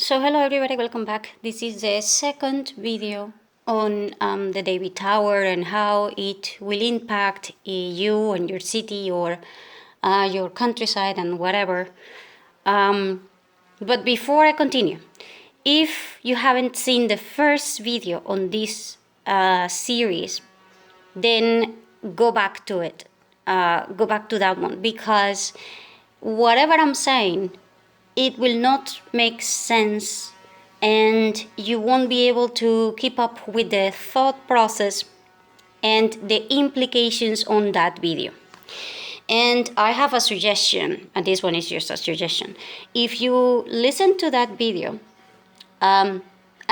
So hello everybody, welcome back. This is the second video on the David Tower and how it will impact you and your city or your countryside and whatever. But before I continue, if you haven't seen the first video on this series, then go back to it. Go back to that one, because whatever I'm saying, it will not make sense and you won't be able to keep up with the thought process and the implications on that video. And I have a suggestion, and this one is just a suggestion. If you listen to that video, I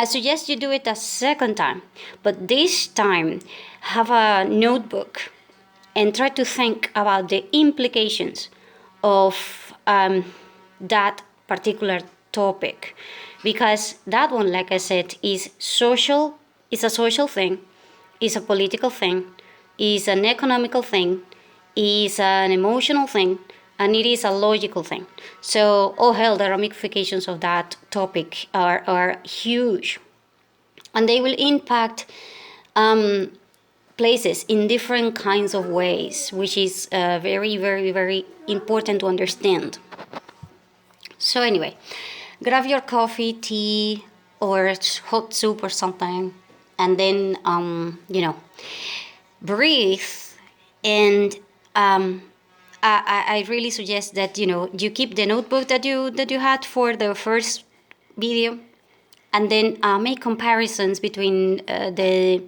suggest you do it a second time, but this time have a notebook and try to think about the implications of that particular topic, because that one, like I said, is social. It's a social thing, is a political thing, is an economical thing, is an emotional thing, and it is a logical thing. So, oh hell, the ramifications of that topic are huge, and they will impact places in different kinds of ways, which is very, very, very important to understand. So anyway, grab your coffee, tea, or hot soup or something, and then breathe. And I really suggest that you keep the notebook that you had for the first video, and then make comparisons between the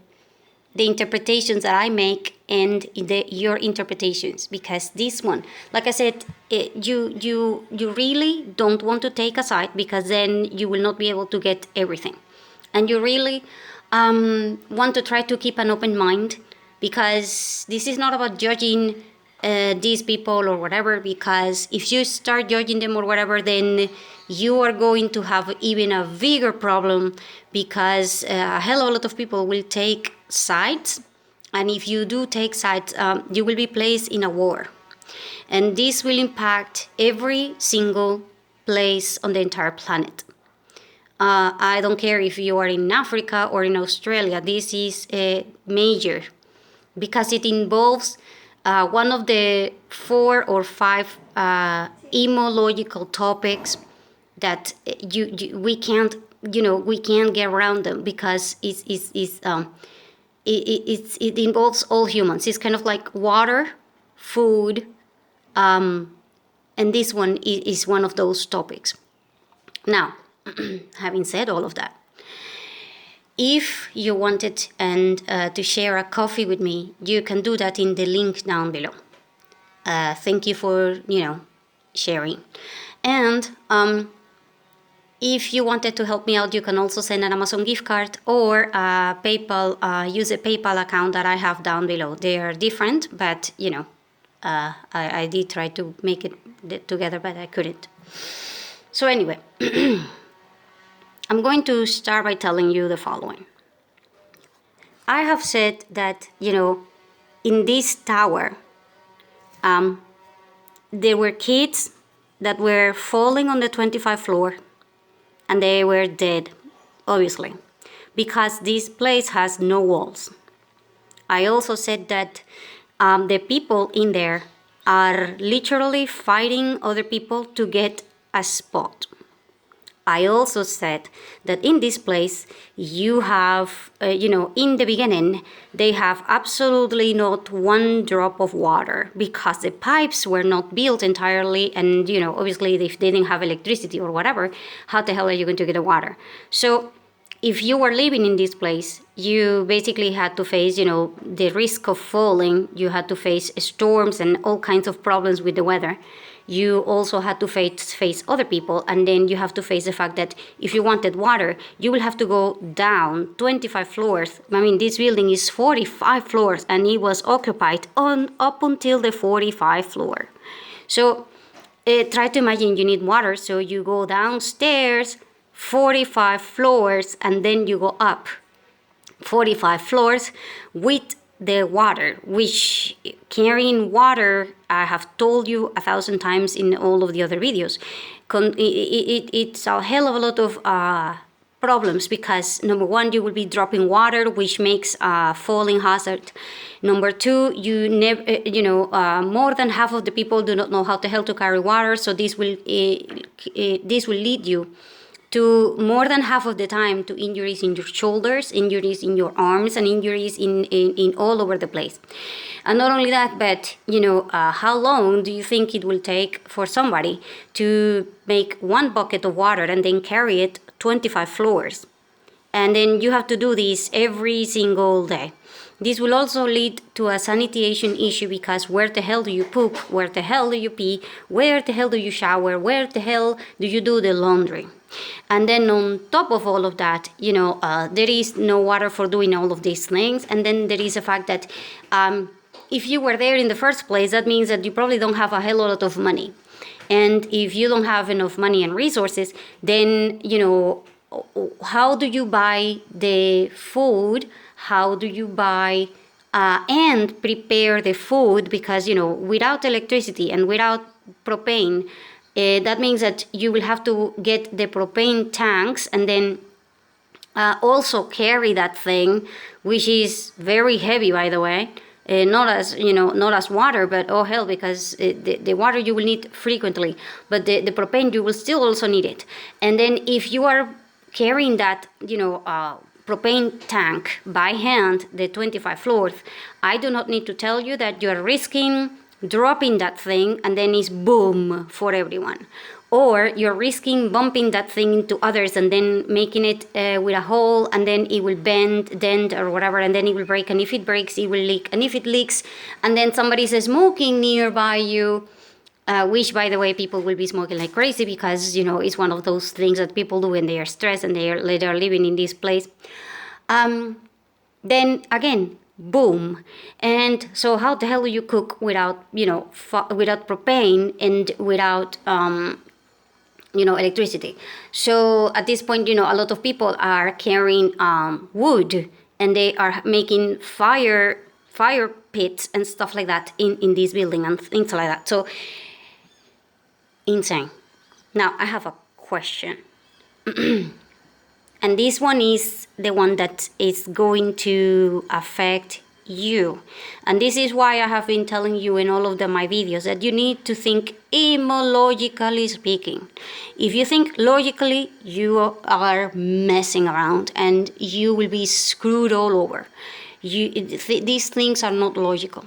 interpretations that I make and your interpretations, because this one, like I said, you really don't want to take a side, because then you will not be able to get everything, and you really want to try to keep an open mind, because this is not about judging these people or whatever, because if you start judging them or whatever, then you are going to have even a bigger problem, because a hell of a lot of people will take sides, and if you do take sides, you will be placed in a war, and this will impact every single place on the entire planet. I don't care if you are in Africa or in Australia, this is major, because it involves one of the 4 or 5 immological topics that we can't get around them, because it involves all humans. It's kind of like water, food, and this one is one of those topics. Now, having said all of that, if you wanted to share a coffee with me, you can do that in the link down below. Thank you for sharing. And if you wanted to help me out, you can also send an Amazon gift card or a PayPal. Use a PayPal account that I have down below. They are different, but I did try to make it together, but I couldn't. So anyway, I'm going to start by telling you the following. I have said that, in this tower, there were kids that were falling on the 25th floor, and they were dead, obviously, because this place has no walls. I also said that the people in there are literally fighting other people to get a spot. I also said that in this place, you have, in the beginning, they have absolutely not one drop of water, because the pipes were not built entirely, and, obviously, if they didn't have electricity or whatever, how the hell are you going to get the water? So if you were living in this place, you basically had to face, the risk of falling. You had to face storms and all kinds of problems with the weather. You also had to face other people, and then you have to face the fact that if you wanted water, you will have to go down 25 floors. I mean, this building is 45 floors, and it was occupied up until the 45th floor. So try to imagine you need water, so you go downstairs 45 floors, and then you go up 45 floors with the water, which carrying water, I have told you 1,000 times in all of the other videos, it's a hell of a lot of problems, because number one, you will be dropping water, which makes a falling hazard. Number two, you never, more than half of the people do not know how the hell to carry water, so this will lead you to, more than half of the time, to injuries in your shoulders, injuries in your arms, and injuries in all over the place. And not only that, but how long do you think it will take for somebody to make one bucket of water and then carry it 25 floors? And then you have to do this every single day. This will also lead to a sanitation issue, because where the hell do you poop? Where the hell do you pee? Where the hell do you shower? Where the hell do you do the laundry? And then on top of all of that, there is no water for doing all of these things. And then there is a fact that if you were there in the first place, that means that you probably don't have a hell lot of money. And if you don't have enough money and resources, then, how do you buy the food? How do you buy and prepare the food? Because, without electricity and without propane, that means that you will have to get the propane tanks and then also carry that thing, which is very heavy, by the way. Not as water, but oh hell, because the water you will need frequently, but the propane you will still also need it. And then if you are carrying that, propane tank by hand, the 25 floors, I do not need to tell you that you are risking dropping that thing and then it's boom for everyone. Or you're risking bumping that thing into others and then making it with a hole, and then it will bend, dent, or whatever, and then it will break. And if it breaks, it will leak. And if it leaks, and then somebody's smoking nearby you, which, by the way, people will be smoking like crazy, because, it's one of those things that people do when they are stressed and they are living in this place. Then again, boom. And so how the hell do you cook without, without propane and without, electricity? So at this point, a lot of people are carrying wood, and they are making fire pits and stuff like that in this building and things like that. So insane. Now I have a question. And this one is the one that is going to affect you. And this is why I have been telling you in all of my videos that you need to think immologically speaking. If you think logically, you are messing around and you will be screwed all over. These things are not logical.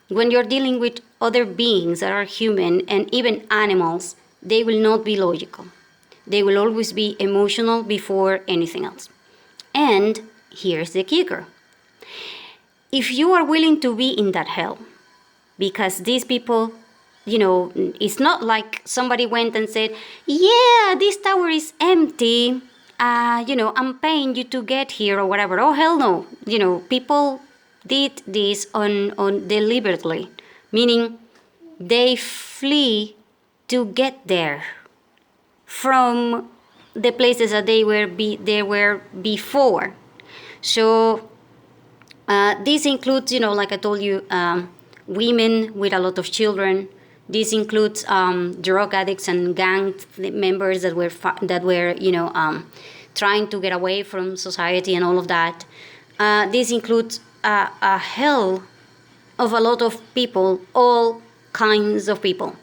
When you're dealing with other beings that are human and even animals, they will not be logical. They will always be emotional before anything else. And here's the kicker. If you are willing to be in that hell, because these people, it's not like somebody went and said, yeah, this tower is empty, I'm paying you to get here or whatever. Oh, hell no. People did this on deliberately, meaning they flee to get there from the places that they were before. So this includes, like I told you, women with a lot of children. This includes drug addicts and gang members that were trying to get away from society and all of that. This includes a hell of a lot of people, all kinds of people.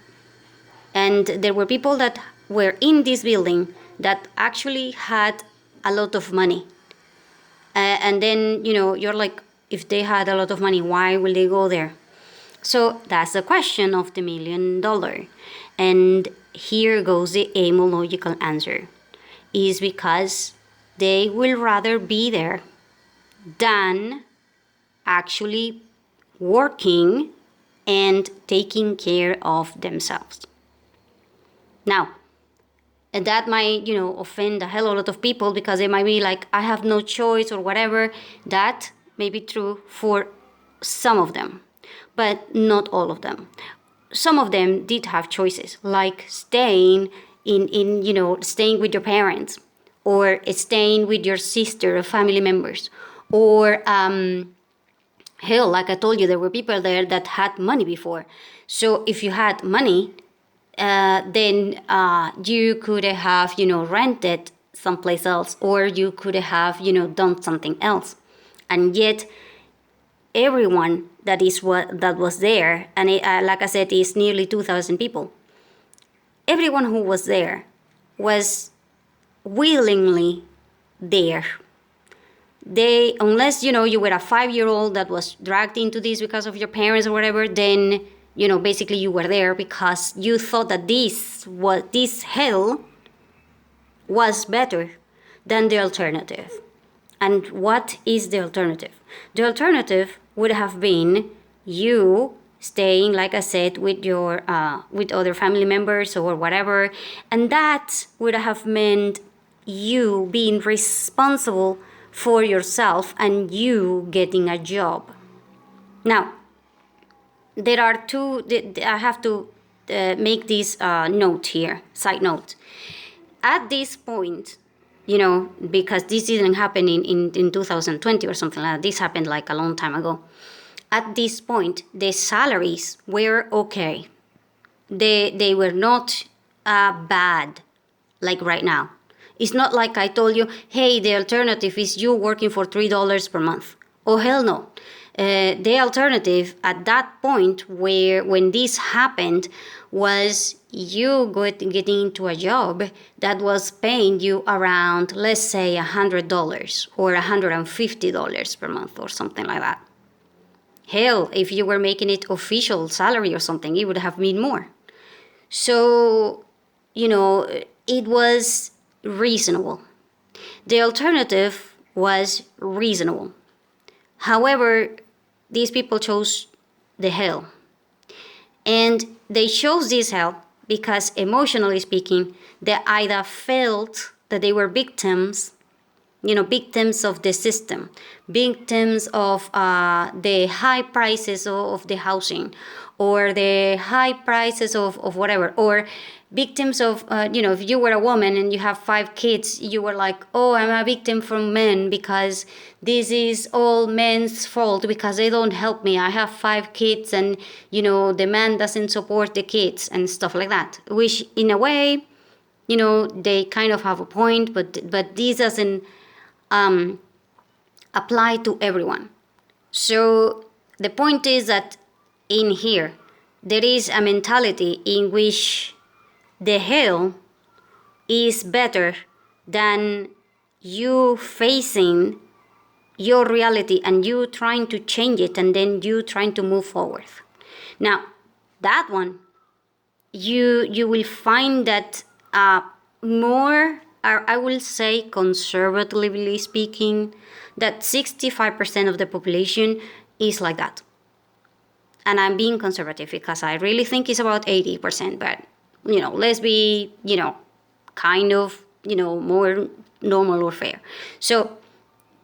And there were people that were in this building that actually had a lot of money. And then, you're like, if they had a lot of money, why will they go there? So that's the question of the $1 million. And here goes the Immological answer. Is because they will rather be there than actually working and taking care of themselves. Now, that might, offend a hell of a lot of people, because they might be like, I have no choice or whatever. That may be true for some of them, but not all of them. Some of them did have choices, like staying staying with your parents, or staying with your sister or family members, or hell, like I told you, there were people there that had money before. So if you had money, then you could have, rented someplace else, or you could have, done something else. And yet, everyone that was there, and like I said, is nearly 2,000 people. Everyone who was there was willingly there. They, unless you were a 5-year-old that was dragged into this because of your parents or whatever, then basically you were there because you thought that this hell was better than the alternative. And what is the alternative? The alternative would have been you staying, like I said, with your with other family members or whatever, and that would have meant you being responsible for yourself and you getting a job. Now, there are two. I have to make this note here, side note. At this point, because this didn't happen in 2020 or something like that. This happened like a long time ago. At this point, the salaries were okay. They were not bad like right now. It's not like I told you, hey, the alternative is you working for $3 per month. Oh, hell no. The alternative at that point when this happened was you getting into a job that was paying you around, let's say, $100 or $150 per month or something like that. Hell, if you were making it official salary or something, it would have been more. So, it was reasonable. The alternative was reasonable. However, these people chose the hell. And they chose this hell because, emotionally speaking, they either felt that they were victims of the system, victims of the high prices of the housing, or the high prices of whatever, or victims of, if you were a woman and you have 5 kids, you were like, oh, I'm a victim from men because this is all men's fault because they don't help me. I have 5 kids and, the man doesn't support the kids and stuff like that, which in a way, they kind of have a point, but this doesn't apply to everyone. So the point is that in here, there is a mentality in which the hell is better than you facing your reality and you trying to change it and then you trying to move forward. Now, that one, you will find that more, I will say conservatively speaking, that 65% of the population is like that. And I'm being conservative because I really think it's about 80%, but let's be, kind of, more normal or fair. So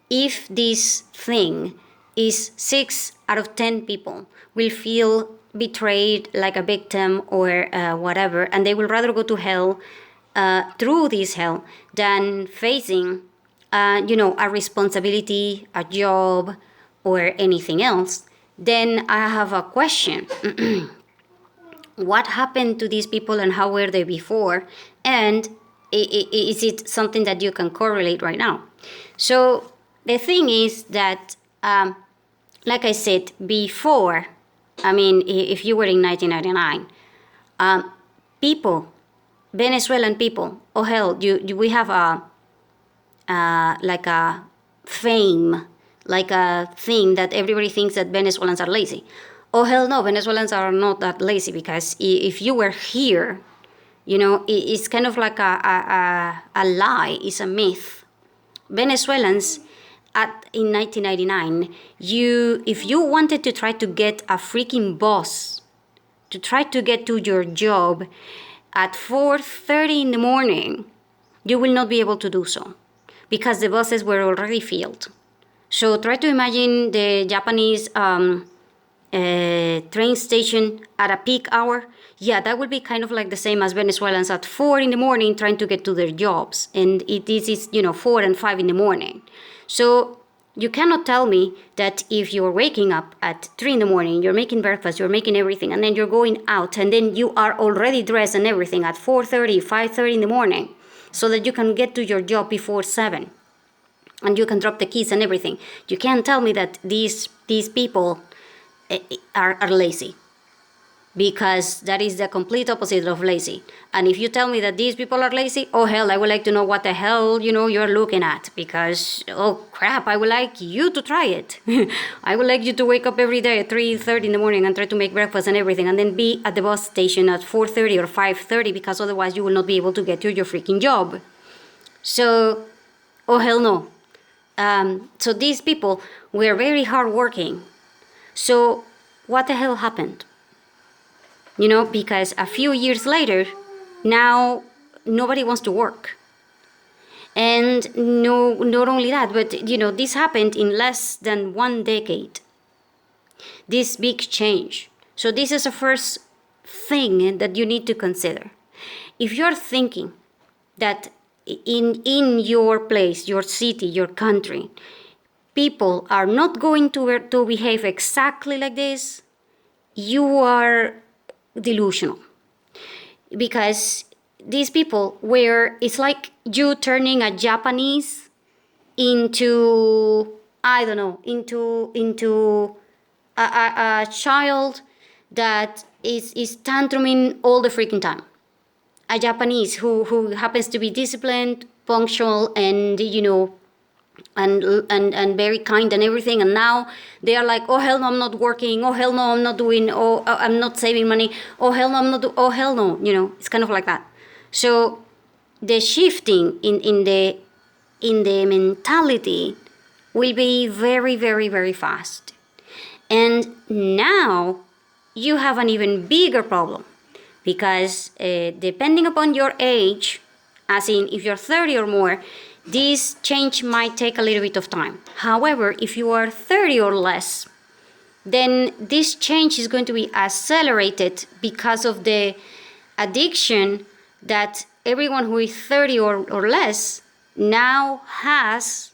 if this thing is 6 out of 10 people will feel betrayed like a victim or whatever, and they will rather go to hell through this hell than facing, a responsibility, a job, or anything else, then I have a question. What happened to these people and how were they before? And is it something that you can correlate right now? So the thing is that, like I said before, if you were in 1999, Venezuelan people, oh hell, we have like a fame, like a thing that everybody thinks that Venezuelans are lazy. Oh hell no, Venezuelans are not that lazy, because if you were here, it's kind of like a lie, it's a myth. Venezuelans in 1999, if you wanted to try to get a freaking bus, to try to get to your job at 4:30 in the morning, you will not be able to do so because the buses were already filled. So try to imagine the Japanese train station at a peak hour. Yeah, that would be kind of like the same as Venezuelans at 4 in the morning trying to get to their jobs. And this is, 4 and 5 in the morning. So you cannot tell me that if you're waking up at 3 in the morning, you're making breakfast, you're making everything, and then you're going out, and then you are already dressed and everything at 4:30, 5:30 in the morning, so that you can get to your job before 7, and you can drop the keys and everything. You can't tell me that these people are lazy, because that is the complete opposite of lazy. And if you tell me that these people are lazy, oh hell, I would like to know what the hell, you're looking at, because, oh crap, I would like you to try it. I would like you to wake up every day at 3:30 in the morning and try to make breakfast and everything, and then be at the bus station at 4:30 or 5:30, because otherwise you will not be able to get to your freaking job. So, oh hell no. So these people were very hardworking. So what the hell happened? Because a few years later, now nobody wants to work. And no, not only that, but this happened in less than 1 decade. This big change. So this is the first thing that you need to consider. If you're thinking that in your place, your city, your country, people are not going to behave exactly like this, you are delusional. Because these people it's like you turning a Japanese into, I don't know, into a child that is tantruming all the freaking time. A Japanese who happens to be disciplined, punctual, and and very kind and everything, and now they are like, oh hell no, I'm not working, oh hell no, I'm not doing, oh I'm not saving money, oh hell no, I'm not oh hell no, it's kind of like that. So the shifting in the mentality will be very, very, very fast. And now you have an even bigger problem, because depending upon your age, as in if you're 30 or more, this change might take a little bit of time. However, if you are 30 or less, then this change is going to be accelerated because of the addiction that everyone who is 30 or less now has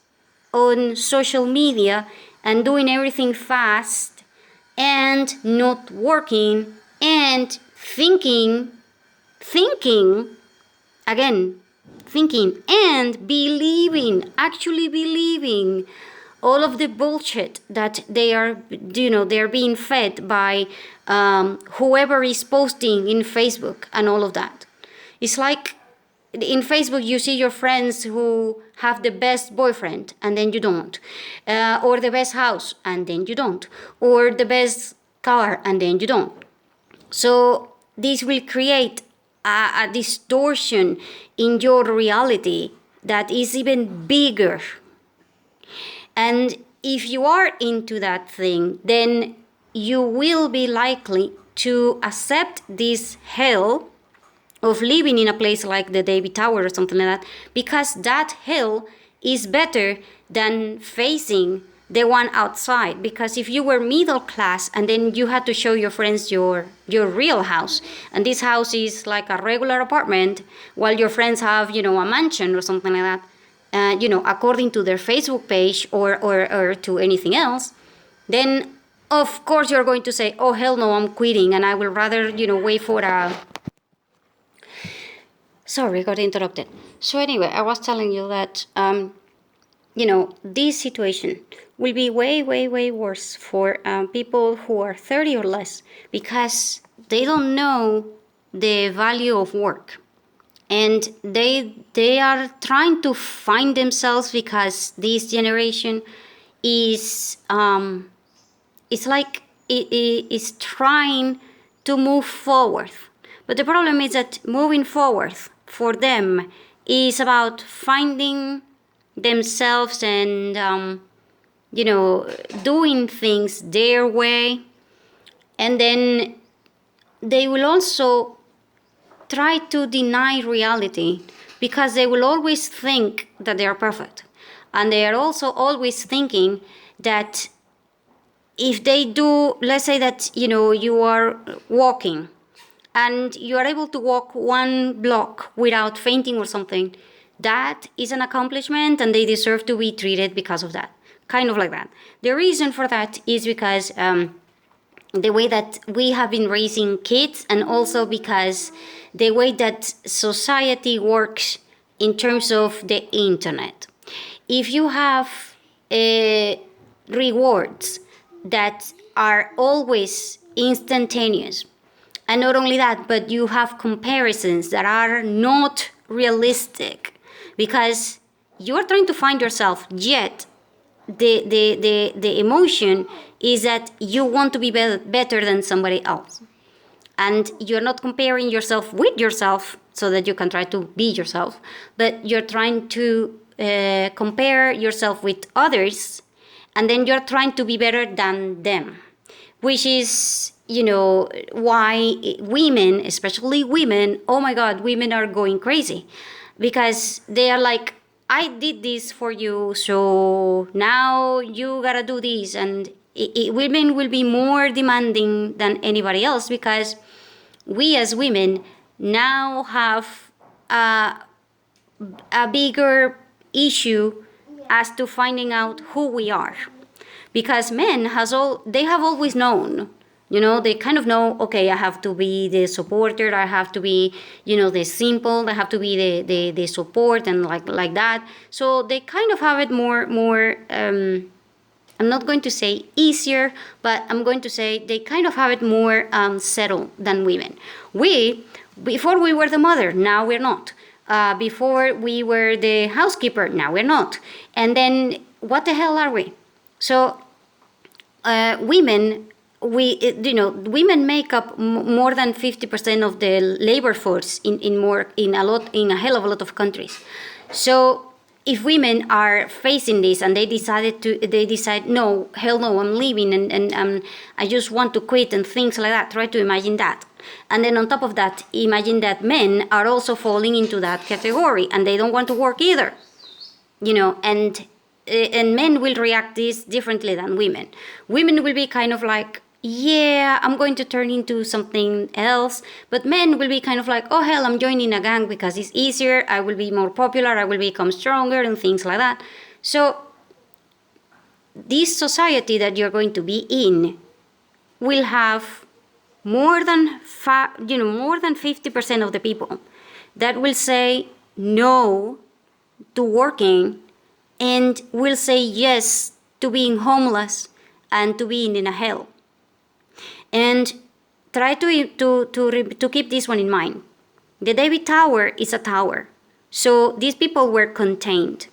on social media, and doing everything fast and not working and thinking again, thinking and believing, actually believing all of the bullshit that they are being fed by whoever is posting in Facebook and all of that. It's like in Facebook you see your friends who have the best boyfriend and then you don't, or the best house and then you don't, or the best car and then you don't. So this will create a distortion in your reality that is even bigger. And if you are into that thing, then you will be likely to accept this hell of living in a place like the David Tower or something like that, because that hell is better than facing the one outside. Because if you were middle class and then you had to show your friends your real house, and this house is like a regular apartment, while your friends have a mansion or something like that, according to their Facebook page or to anything else, then of course you're going to say, oh hell no, I'm quitting, and I will rather wait for a... Sorry, got interrupted. So anyway, I was telling you that this situation will be way, way, way worse for people who are 30 or less, because they don't know the value of work, and they are trying to find themselves, because this generation is it's like it is trying to move forward. But the problem is that moving forward for them is about finding themselves and doing things their way. And then they will also try to deny reality, because they will always think that they are perfect. And they are also always thinking that if they do, let's say that you are walking and you are able to walk 1 block without fainting or something, that is an accomplishment, and they deserve to be treated because of that. kind of like that. The reason for that is because the way that we have been raising kids, and also because the way that society works in terms of the internet. If you have rewards that are always instantaneous, and not only that, but you have comparisons that are not realistic, because you are trying to find yourself, yet the emotion is that you want to be better than somebody else. And you're not comparing yourself with yourself so that you can try to be yourself, but you're trying to compare yourself with others, and then you're trying to be better than them, which is, why women, especially women, oh my God, women are going crazy, because they are like, I did this for you, so now you gotta do this. And women will be more demanding than anybody else, because we as women now have a bigger issue as to finding out who we are, because men they have always known. They kind of know, okay, I have to be the supporter, I have to be, the simple, I have to be the support, and like that. So they kind of have it more I'm not going to say easier, but I'm going to say they kind of have it more settled than women. Before we were the mother, now we're not. Before we were the housekeeper, now we're not. And then what the hell are we? So women make up more than 50% of the labor force in a hell of a lot of countries. So if women are facing this and they decide, no, hell no, I'm leaving, and I just want to quit, and things like that. Try to imagine that. And then on top of that, imagine that men are also falling into that category, and they don't want to work either. And men will react this differently than women. Women will be kind of like, yeah, I'm going to turn into something else. But men will be kind of like, oh hell, I'm joining a gang because it's easier, I will be more popular, I will become stronger, and things like that. So this society that you're going to be in will have more than 50% of the people that will say no to working, and will say yes to being homeless and to being in a hell. And try to keep this one in mind. The David Tower is a tower, so these people were contained.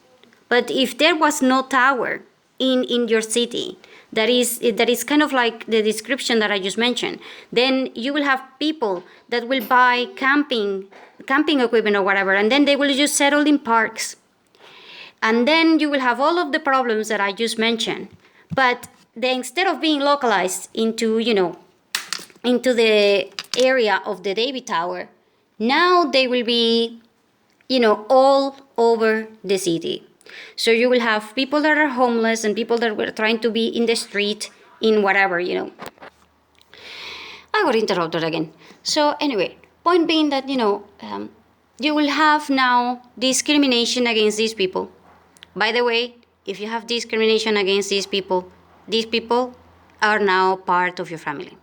But if there was no tower in your city, that is kind of like the description that I just mentioned, then you will have people that will buy camping equipment or whatever, and then they will just settle in parks. And then you will have all of the problems that I just mentioned. But then, instead of being localized into the area of the David Tower, now they will be, all over the city. So you will have people that are homeless and people that were trying to be in the street, in whatever, I got interrupted again. So anyway, point being that, you will have now discrimination against these people. By the way, if you have discrimination against these people are now part of your family.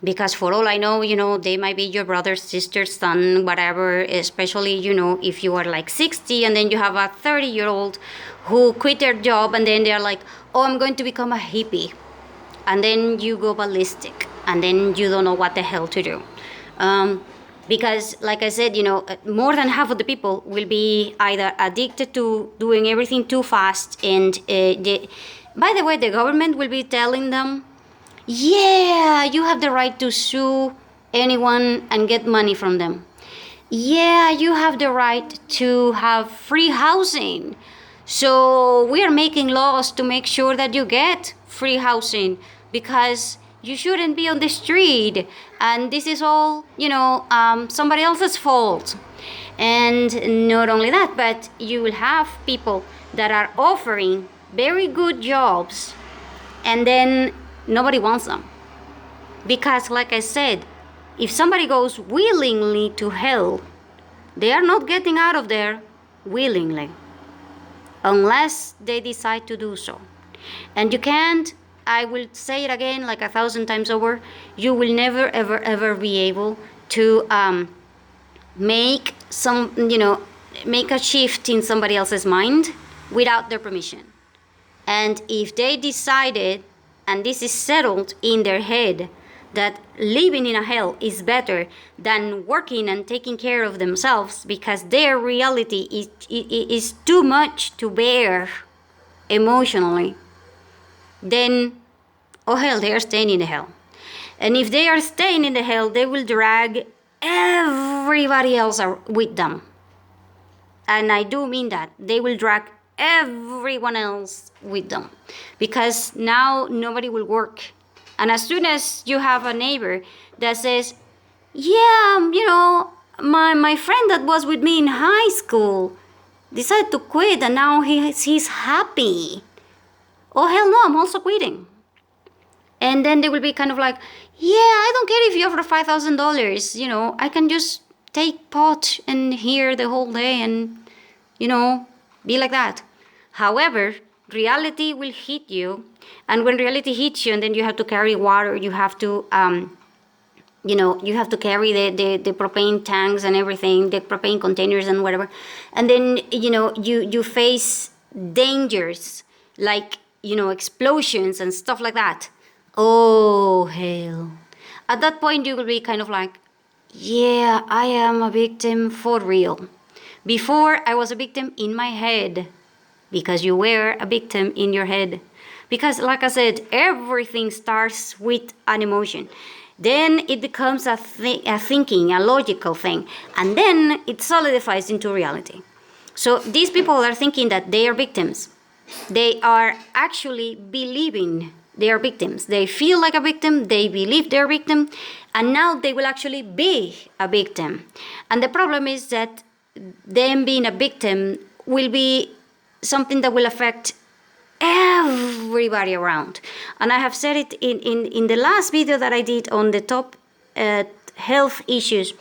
Because for all I know, they might be your brother, sister, son, whatever, especially, if you are like 60 and then you have a 30-year-old who quit their job, and then they're like, oh, I'm going to become a hippie. And then you go ballistic, and then you don't know what the hell to do. Because, like I said, more than half of the people will be either addicted to doing everything too fast, and by the way, the government will be telling them, yeah, you have the right to sue anyone and get money from them. Yeah, you have the right to have free housing. So we are making laws to make sure that you get free housing, because you shouldn't be on the street, and this is all, somebody else's fault. And not only that, but you will have people that are offering very good jobs, and then nobody wants them. Because, like I said, if somebody goes willingly to hell, they are not getting out of there willingly, unless they decide to do so. And you can't, I will say it again like 1,000 times over, you will never, ever, ever be able to make make a shift in somebody else's mind without their permission. And if they decided, and this is settled in their head, that living in a hell is better than working and taking care of themselves because their reality is too much to bear emotionally, then, oh hell, they are staying in the hell. And if they are staying in the hell, they will drag everybody else with them. And I do mean that. They will drag everyone else with them. Because now nobody will work. And as soon as you have a neighbor that says, yeah, my friend that was with me in high school decided to quit and now he's happy. Oh, hell no, I'm also quitting. And then they will be kind of like, yeah, I don't care if you offer $5,000, I can just take pot and here the whole day and, be like that. However, reality will hit you. And when reality hits you and then you have to carry water, you have to, you have to carry the propane tanks and everything, the propane containers and whatever. And then, you face dangers like, explosions and stuff like that. Oh, hell. At that point, you will be kind of like, yeah, I am a victim for real. Before, I was a victim in my head, because you were a victim in your head. Because, like I said, everything starts with an emotion. Then it becomes a thinking, a logical thing. And then it solidifies into reality. So these people are thinking that they are victims. They are actually believing they are victims. They feel like a victim, they believe they're a victim, and now they will actually be a victim. And the problem is that them being a victim will be something that will affect everybody around. And I have said it in the last video that I did on the top health issues.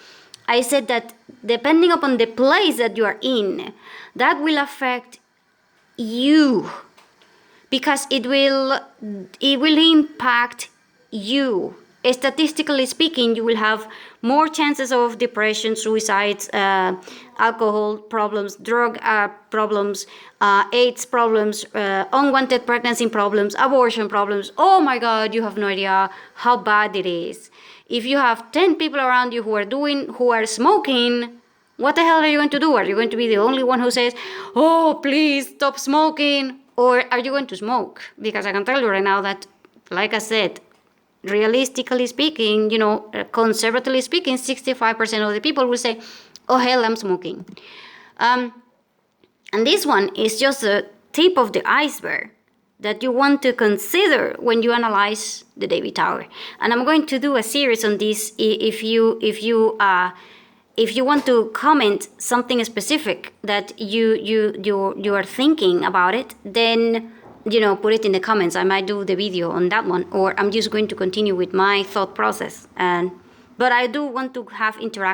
I said that depending upon the place that you are in, that will affect you. Because it will impact you. Statistically speaking, you will have more chances of depression, suicides, alcohol problems, drug problems, AIDS problems, unwanted pregnancy problems, abortion problems. Oh my God, you have no idea how bad it is. If you have 10 people around you who are smoking, what the hell are you going to do? Are you going to be the only one who says, oh, please stop smoking? Or are you going to smoke? Because I can tell you right now that, like I said, realistically speaking, conservatively speaking, 65% of the people will say, oh, hell, I'm smoking. And this one is just the tip of the iceberg that you want to consider when you analyze the David Tower. And I'm going to do a series on this. If you want to comment something specific that you are thinking about it, then put it in the comments. I might do the video on that one, or I'm just going to continue with my thought process. But I do want to have interaction.